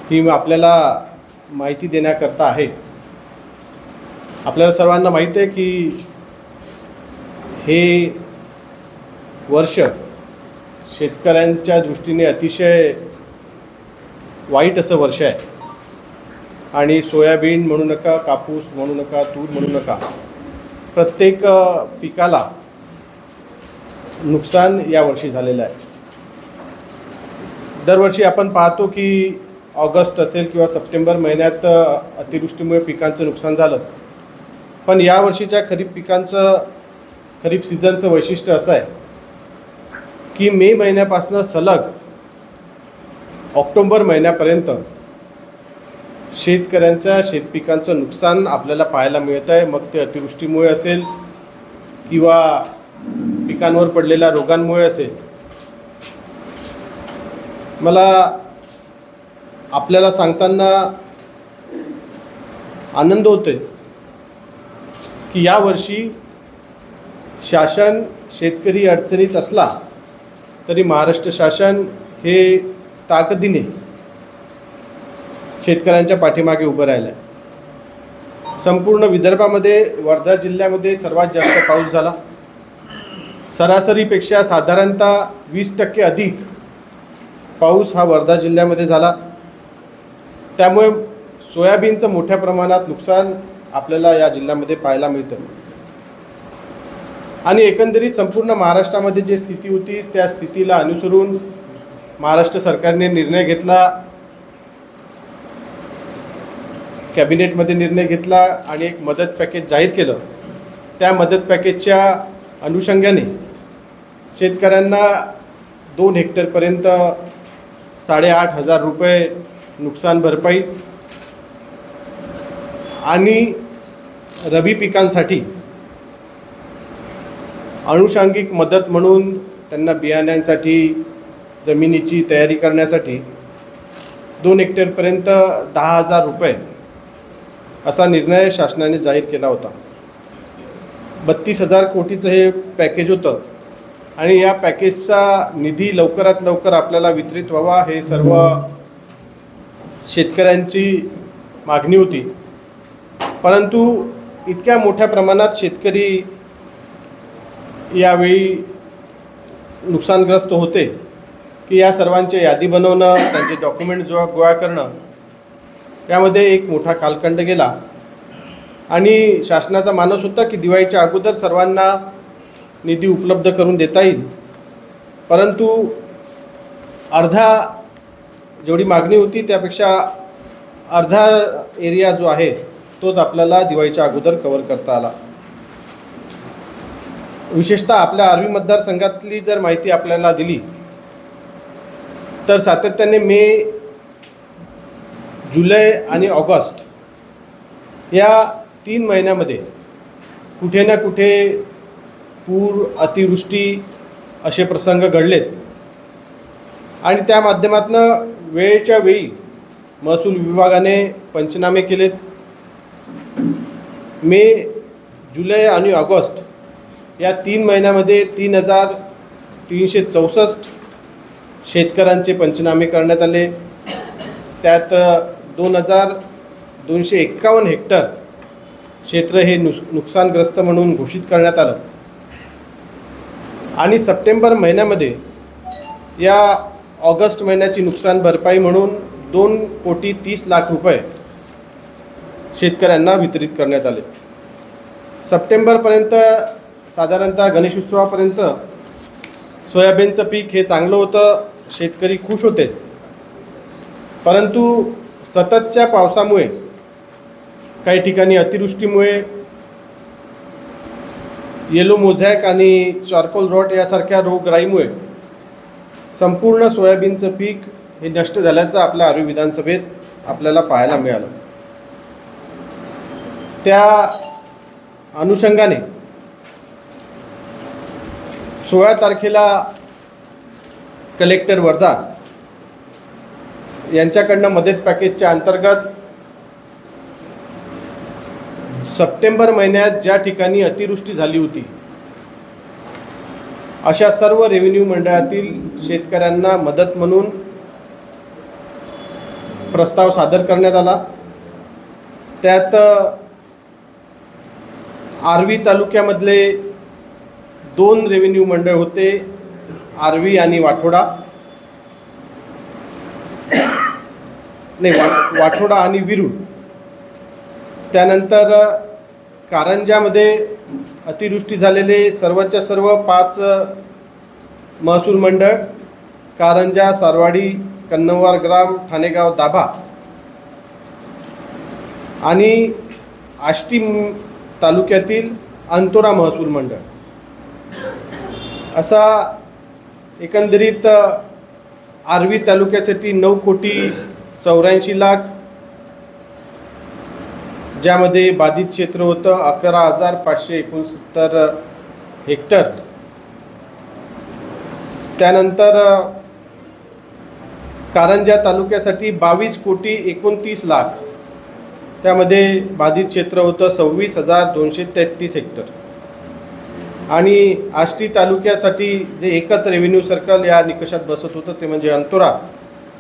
ही आपल्याला माहिती देण्याकरता आहे। आपल्याला सर्वांना माहिती आहे की हे वर्ष शेतकऱ्यांच्या दृष्टीने अतिशय वाईट असं वर्ष आहे आणि सोयाबीन म्हणू नका, कापूस म्हणू नका, तूर म्हणू नका, प्रत्येक पिकाला नुकसान यावर्षी झालेलं आहे। दरवर्षी आपण पाहतो की ऑगस्ट असेल किंवा सप्टेंबर महिन्यात अतिवृष्टीमुळे पिकांचं नुकसान झालं, पण यावर्षीच्या खरीप सीझनचं वैशिष्ट्य असं आहे की मे महिन्यापासून सलग ऑक्टोबर महिन्यापर्यंत शेतकऱ्यांच्या शेतपिकांचं नुकसान आपल्याला पाहायला मिळत आहे। मग ते अतिवृष्टीमुळे असेल किंवा पिकांवर पडलेल्या रोगांमुळे असेल। मला आपल्याला सांगताना आनंद होतोय की यावर्षी शासन शेतकरी अडचणीत असला तरी महाराष्ट्र शासन हे ताकदीने शेतकऱ्यांच्या पाठीमागे उभं राहिलं आहे। संपूर्ण विदर्भामध्ये वर्धा जिल्ह्यामध्ये सर्वात जास्त पाऊस झाला। सरासरीपेक्षा साधारणतः 20% अधिक पाऊस हा वर्धा जिल्ह्यामध्ये झाला। त्यामुळे सोयाबीनचं मोठ्या प्रमाणात नुकसान आपल्याला या जिल्ह्यामध्ये पाहायला मिळतं आणि एकंदरीत संपूर्ण महाराष्ट्रामध्ये जी स्थिती होती त्या स्थितीला अनुसरून महाराष्ट्र सरकारने निर्णय घेतला, कॅबिनेटमध्ये निर्णय घेतला आणि एक मदत पॅकेज जाहीर केलं। त्या मदत पॅकेजच्या अनुषंगाने शेतकऱ्यांना 2 हेक्टरपर्यंत 8,500 रुपये नुकसान भरपाई आणि रबी पिकांसाठी अनुषंगिक मदत म्हणून त्यांना बियाण्यांसाठी, जमिनीची तयारी करण्यासाठी 2 हेक्टरपर्यंत 10,000 रुपये असा निर्णय शासनाने जाहीर केला होता। 32,000 कोटीचं हे पॅकेज होतं आणि या पॅकेजचा निधी लवकरात लवकर आपल्याला वितरित व्हावा हे सर्व शेतकऱ्यांची मागणी होती। परंतु इतक्या मोठ्या प्रमाणात शेतकरी यावेळी नुकसानग्रस्त होते की या सर्वांची यादी बनवणं, त्यांचे डॉक्युमेंट गोळा करणं यामध्ये एक मोठा कालखंड गेला आणि शासनाचा मानस होता की दिवाळीच्या अगोदर सर्वांना निधी उपलब्ध करून देता येईल। परंतु अर्धा जेवढी मागणी होती त्यापेक्षा अर्धा एरिया जो आहे तोच आपल्याला दिवाळीच्या अगोदर कव्हर करता आला। विशेषतः आपल्या आर्वी मतदारसंघातली जर माहिती आपल्याला दिली तर सातत्याने मे, जुलै आणि ऑगस्ट या 3 महिन्यामध्ये कुठे ना कुठे पूर, अतिवृष्टी असे प्रसंग घडलेत आणि त्या माध्यमातून वेळेच्या वेळी महसूल विभागाने पंचनामे केलेत। मे, जुलै आणि ऑगस्ट या 3 महिन्यामध्ये 3,364 शेतकऱ्यांचे पंचनामे करण्यात आले। त्यात 2,251 हेक्टर क्षेत्र हे नुकसानग्रस्त म्हणून घोषित करण्यात आलं आणि सप्टेंबर महिन्यामध्ये या ऑगस्ट महिन्याची नुकसान भरपाई म्हणून 2,30,00,000 रुपये शेतकऱ्यांना वितरित करण्यात आले। सप्टेंबरपर्यंत साधारणतः गणेशोत्सवापर्यंत सोयाबीनचं पीक हे चांगलं होतं, शेतकरी खुश होते। परंतु सततच्या पावसामुळे, काही ठिकाणी अतिवृष्टीमुळे, येलो मोझॅक आणि चार्कोल रॉट यासारख्या रोगराईमुळे संपूर्ण सोयाबीनचं पीक हे नष्ट झाल्याचं आपल्या आर्वी विधानसभेत आपल्याला पाहायला मिळालं। त्या अनुषंगाने 16 तारखेला कलेक्टर वर्धा यांच्याकडनं मदत पॅकेजच्या अंतर्गत सप्टेंबर महिन्यात ज्या ठिकाणी अतिवृष्टी झाली होती अशा सर्व रेव्हेन्यू मंडळातील शेतकऱ्यांना मदत म्हणून प्रस्ताव सादर करण्यात आला। त्यात आर्वी तालुक्यामधले 2 रेव्हेन्यू मंडळ होते, आर्वी आणि वाठोडा, वाठोडा आणि विरूळ। त्यानंतर कारंजामध्ये अतिवृष्टी झालेले सर्वच्या सर्व 5 महसूल मंडळ, कारंजा, सारवाडी, कन्नवार ग्राम, ठाणेगाव, दाभा आणि आष्टी तालुक्यातील अंतोरा महसूल मंडळ, असा एकंदरीत आर्वी तालुक्यासाठी 9,84,00,000, ज्यामध्ये बाधित क्षेत्र होतं 11,569 हेक्टर। त्यानंतर कारंजा तालुक्यासाठी 22,29,00,000, त्यामध्ये बाधित क्षेत्र होतं 26,233 हेक्टर। आणि आष्टी तालुक्यासाठी जे एकच रेव्हेन्यू सर्कल या निकषात बसत होतं ते म्हणजे अंतोरा,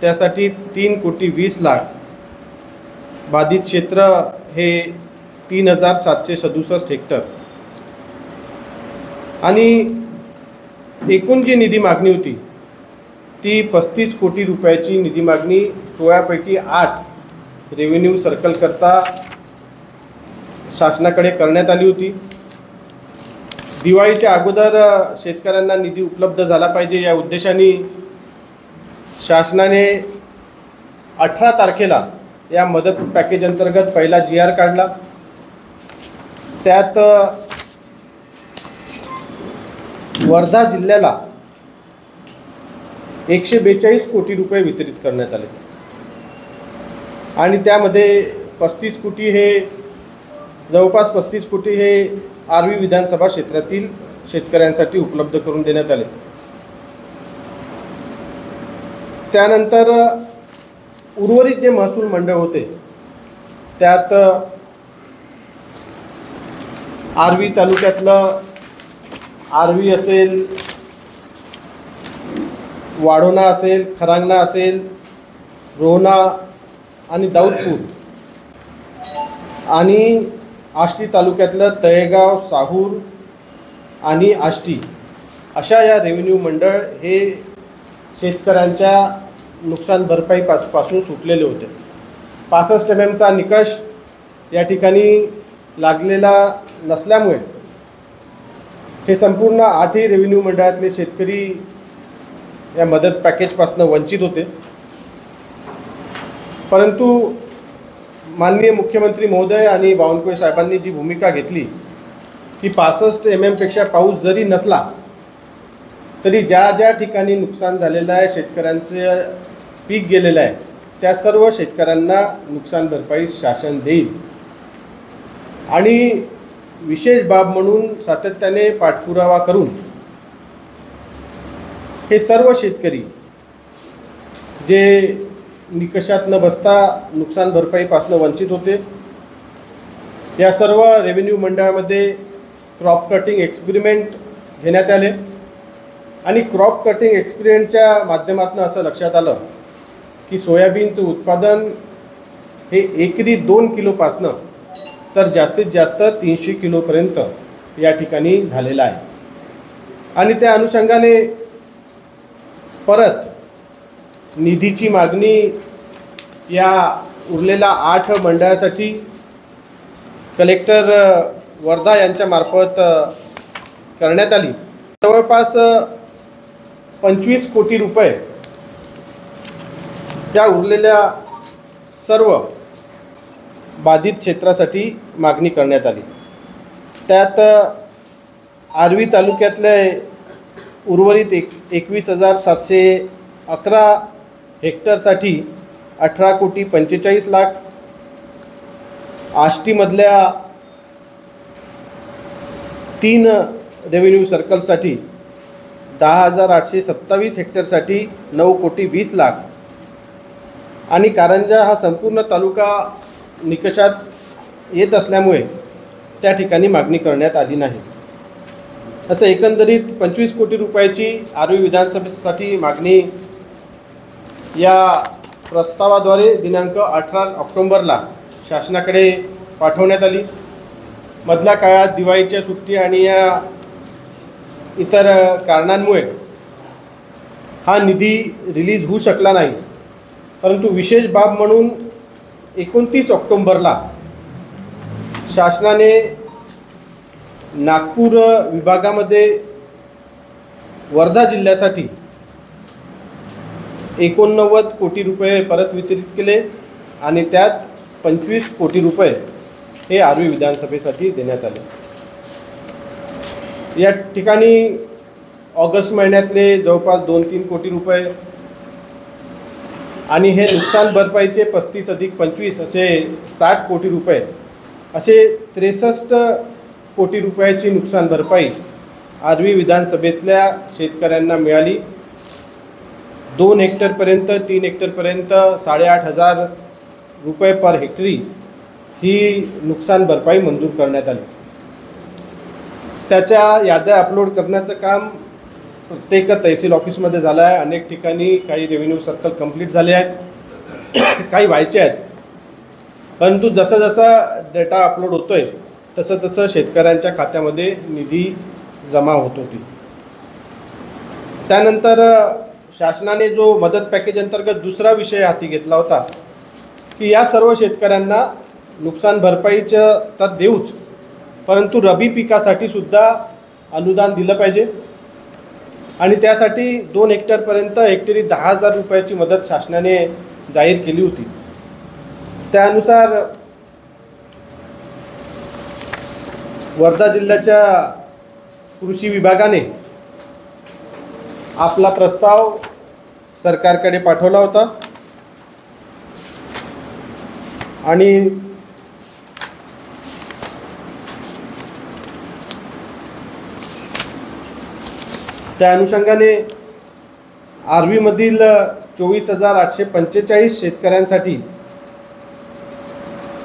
त्यासाठी 3,20,00,000, बाधित क्षेत्र हे 3,767 हेक्टर। आणि एकूण जी निधी मागणी होती ती 35 कोटी रुपयाची निधी मागणी 16पैकी 8 रेव्हेन्यू सर्कल करता शासनाकडे करण्यात आली होती। दिवाळीच्या अगोदर शेतकऱ्यांना निधी उपलब्ध झाला पाहिजे या उद्देशाने शासनाने 18 तारखेला या मदत पॅकेज अंतर्गत पहिला GR काढला। त्यात वर्धा जिल्ह्याला 142 कोटी रुपये वितरित करण्यात आले आणि त्यामध्ये 35 कोटी हे जवळपास 35 कोटी हे आर्वी विधानसभा क्षेत्रातील शेतकऱ्यांसाठी उपलब्ध करून देण्यात आले। त्यानंतर उर्वरित जे महसूल मंडळ होते त्यात आर्वी तालुक्यातलं आर्वी असेल, वाढोणा असेल, खरांगणा असेल, रोहना आणि दाऊदपूर, आणि आष्टी तालुक्यातलं तळेगाव, साहूर आणि आष्टी, अशा या रेव्हेन्यू मंडळ हे शेतकऱ्यांच्या नुकसान भरपाईपासून सुटलेले होते। 65 mm निकष या ठिकाणी लागलेला नसल्यामुळे हे संपूर्ण 8ही रेव्हेन्यू मंडळातले शेतकरी या मदत पॅकेजपासून वंचित होते। परंतु माननीय मुख्यमंत्री महोदय आणि बावनकुळे साहेबांनी जी भूमिका घेतली की 65 mm पेक्षा पाऊस जरी नसला तरी ज्या ज्या ठिकाणी नुकसान झालेलं आहे, शेतकऱ्यांचे पीक गेलेलं आहे, त्या सर्व शेतकऱ्यांना नुकसान भरपाई शासन देईल। आणि विशेष बाब म्हणून सातत्याने पाठपुरावा करून हे सर्व शेतकरी जे निकषात न बसता नुकसान भरपाईपासून वंचित होते, या सर्व रेव्हेन्यू मंडळामध्ये क्रॉप कटिंग एक्सपेरिमेंट घेण्यात आले आणि क्रॉप कटिंग एक्सपेरिमेंटच्या माध्यमातून असं लक्षात आलं की सोयाबीनचं उत्पादन हे एकरी 2 किलोपासनं तर जास्तीत जास्त 300 किलोपर्यंत या ठिकाणी झालेलं आहे। आणि त्या अनुषंगाने परत निधीची मागणी या उरलेल्या 8 मंडळासाठी कलेक्टर वर्धा यांच्या मार्फत करण्यात आली। जवळपास 25 कोटी रुपये या उरलेल्या सर्व बाधित क्षेत्रासाठी मागणी करण्यात आली। त्यात आर्वी तालुक्यातले उर्वरित 21,711 हेक्टरसाठी 18,45,00,000, आष्टीमधल्या 3 रेव्हेन्यू सर्कलसाठी 10,827 हेक्टरसाठी 9,20,00,000 आणि कारंजा हा संपूर्ण तालुका निकषात येत असल्यामुळे त्या ठिकाणी मागणी करण्यात आली नाही। असं एकंदरीत 25 कोटी रुपयाची आर्वी विधानसभेसाठी मागणी या प्रस्तावाद्वारे दिनांक 18 ऑक्टोबरला शासनाकडे पाठवण्यात आली। मधल्या काळात दिवाळीच्या सुट्टी आणि या इतर कारणांमुळे हा निधी रिलीज होऊ शकला नाही, परंतु विशेष बाब म्हणून 29 ऑक्टोबरला शासनाने नागपूर विभागामध्ये वर्धा जिल्ह्यासाठी 89 कोटी रुपये परत वितरित केले आणि त्यात 25 कोटी रुपये हे आर्वी विधानसभेसाठी देण्यात आले। या ठिकाणी ऑगस्ट महिन्यातले जवळपास 2-3 कोटी रुपये आणि हे नुकसान भरपाईचे 35 अधिक 25 असे 60 कोटी रुपये असे 63 कोटी रुपयाची नुकसान भरपाई आर्वी विधानसभेतल्या शेतकऱ्यांना मिळाली। 2 हेक्टरपर्यंत 3 हेक्टरपर्यंत 8,500 रुपये पर हेक्टरी ही नुकसान भरपाई मंजूर करण्यात आली। त्याच्या याद्या अपलोड करण्याचं काम प्रत्येक तहसील ऑफिसमध्ये झालं आहे। अनेक ठिकाणी काही रेव्हेन्यू सर्कल कंप्लीट झाले आहेत, काही व्हायचे आहेत, परंतु जसा जसा डेटा अपलोड होतोय तसं तसं शेतकऱ्यांच्या खात्यामध्ये निधी जमा होत होती। त्यानंतर शासनाने जो मदत पॅकेज अंतर्गत दुसरा विषय हाती घेतला होता की या सर्व शेतकऱ्यांना नुकसान भरपाईचं तर देऊच, परंतु रबी पिकासाठी सुद्धा अनुदान दिलं पाहिजे आणि त्यासाठी 2 हेक्टरपर्यंत हेक्टरी 10,000 रुपयाची मदत शासनाने जाहीर केली होती। त्यानुसार वर्धा जिल्ह्याच्या कृषी विभागाने आपला प्रस्ताव सरकारकडे पाठवला होता आणि त्या अनुषंगाने आर्वीमधील 24,845 शेतकऱ्यांसाठी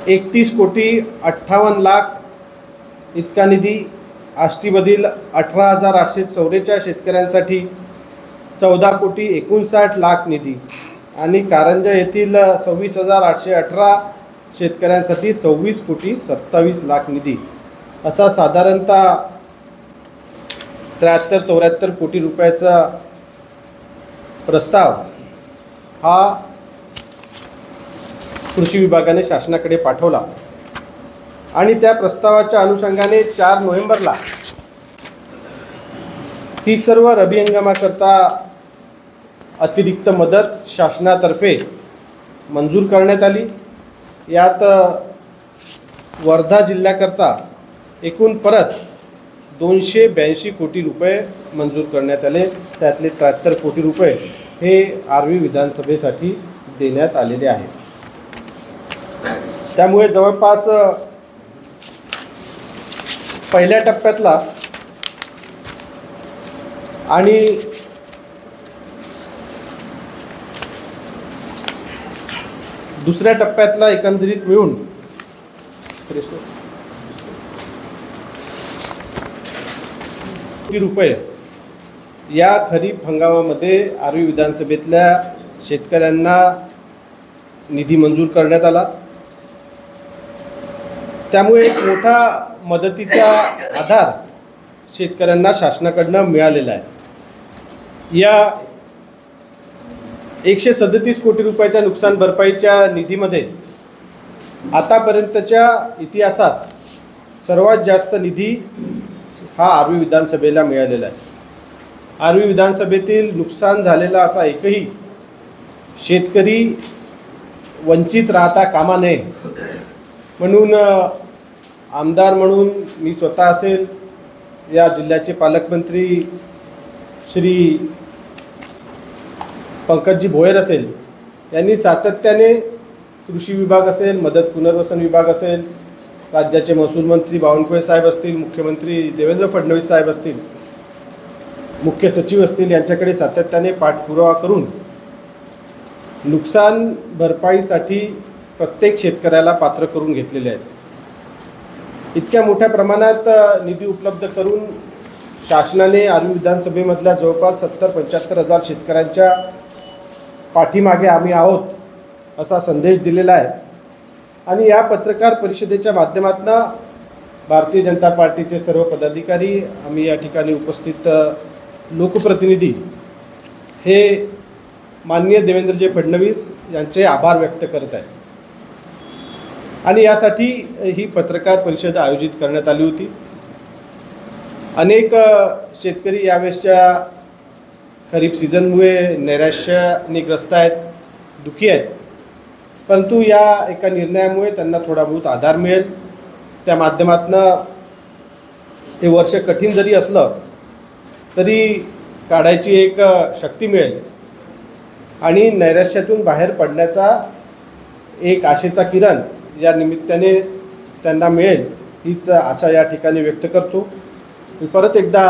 31,58,00,000 इतका निधी, आष्टीमधील 18,844 शेतकऱ्यांसाठी 14,59,00,000 निधी आणि कारंजा येथील 26,818 शेतकऱ्यांसाठी 26,27,00,000 निधी असा साधारणतः 73-74 कोटी रुपयाचा प्रस्ताव हा कृषी विभागाने शासनाकडे पाठवला आणि त्या प्रस्तावाच्या अनुषंगाने 4 नोव्हेंबरला ही सर्व रबी हंगामाकरता अतिरिक्त मदत शासनातर्फे मंजूर करण्यात आली। यात वर्धा जिल्ह्याकरता एकूण परत 282 कोटी रुपये मंजूर करण्यात आले। त्यातले 73 कोटी रुपये हे आर्वी विधानसभेसाठी देण्यात आलेले आहेत। त्यामुळे जवळपास पहिल्या टप्प्यातला आणि दुसऱ्या टप्प्यातला एकंदरीत मिळून रुपये या खरीप हंगामामध्ये आर्वी विधानसभेतल्या शेतकऱ्यांना निधी मंजूर करण्यात आला। त्यामुळे एक मोठा मदतीचा आधार शेतकऱ्यांना शासनाकडून मिळालेला आहे। या 137 कोटी रुपयाच्या नुकसान भरपाईच्या निधीमध्ये आतापर्यंतच्या इतिहासात सर्वात जास्त निधी हा आर्वी विधानसभेला मिळालेला आहे। आर्वी विधानसभेतील नुकसान झालेला असा एकही शेतकरी वंचित राहता कामा नये म्हणून आमदार म्हणून मी स्वतः असेल, या जिल्ह्याचे पालकमंत्री श्री पंकजी भोयर असेल, यांनी सातत्याने कृषी विभाग असेल, मदत पुनर्वसन विभाग असेल, राज्याचे महसूल मंत्री बावनकुळे साहेब असतील, मुख्यमंत्री देवेंद्र फडणवीस साहेब असतील, मुख्य सचिव असतील, यांच्याकडे सातत्याने पाठपुरावा करून नुकसान भरपाईसाठी प्रत्येक शेतकऱ्याला पात्र करून घेतलेले आहेत। इतक्या मोठ्या प्रमाणात निधी उपलब्ध करून शासनाने आर्वी विधानसभेमधल्या जवळपास 70-75 हजार शेतकऱ्यांच्या पाठीमागे आम्ही आहोत असा संदेश दिलेला आहे। आणि या पत्रकार परिषदेच्या माध्यमातून भारतीय जनता पार्टीचे सर्व पदाधिकारी, आम्ही या ठिकाणी उपस्थित लोकप्रतिनिधी हे माननीय देवेंद्रजी फडणवीस यांचे आभार व्यक्त करत आहे। आणि यासाठी ही पत्रकार परिषद आयोजित करण्यात आली होती। अनेक शेतकरी यावेळेसच्या खरीप सीझनमुळे नैराश्याने ग्रस्त आहेत, दुःखी आहेत, परंतु या एका निर्णयामुळे त्यांना थोडा बहुत आधार मिळेल। त्या माध्यमातून हे वर्ष कठीण जरी असलं तरी काढायची एक शक्ती मिळेल आणि नैराश्यातून बाहेर पडण्याचा एक आशेचा किरण या निमित्ताने त्यांना मिळेल, हीच आशा या ठिकाणी व्यक्त करतो। मी परत एकदा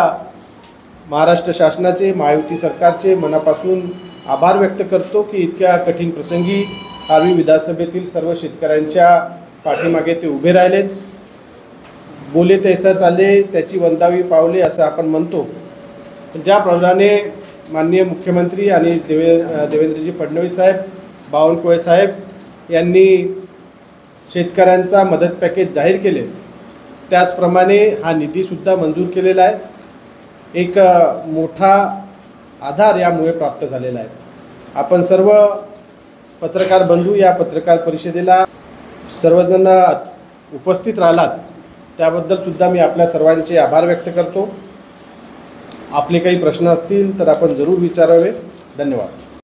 महाराष्ट्र शासनाचे, महायुती सरकारचे मनापासून आभार व्यक्त करतो की इतक्या कठीण प्रसंगी आम्ही विधानसभेतील सर्व शेतकऱ्यांच्या पाठीमागे ते उभे राहिलेत। बोले तैसा चाले त्याची वंदावी पावले असं आपण म्हणतो। ज्याप्रमाणे माननीय मुख्यमंत्री आणि देवेंद्रजी फडणवीस साहेब, बावनकुळे साहेब यांनी शेतकऱ्यांचा मदत पॅकेज जाहीर केले, त्याचप्रमाणे हा निधीसुद्धा मंजूर केलेला आहे। एक मोठा आधार यामुळे प्राप्त झालेला आहे। आपण सर्व पत्रकार बंधू या पत्रकार परिषदेला सर्वजण उपस्थित राहिलात, त्याबद्दलसुद्धा मी आपल्या सर्वांचे आभार व्यक्त करतो। आपले काही प्रश्न असतील तर आपण जरूर विचारावे। धन्यवाद।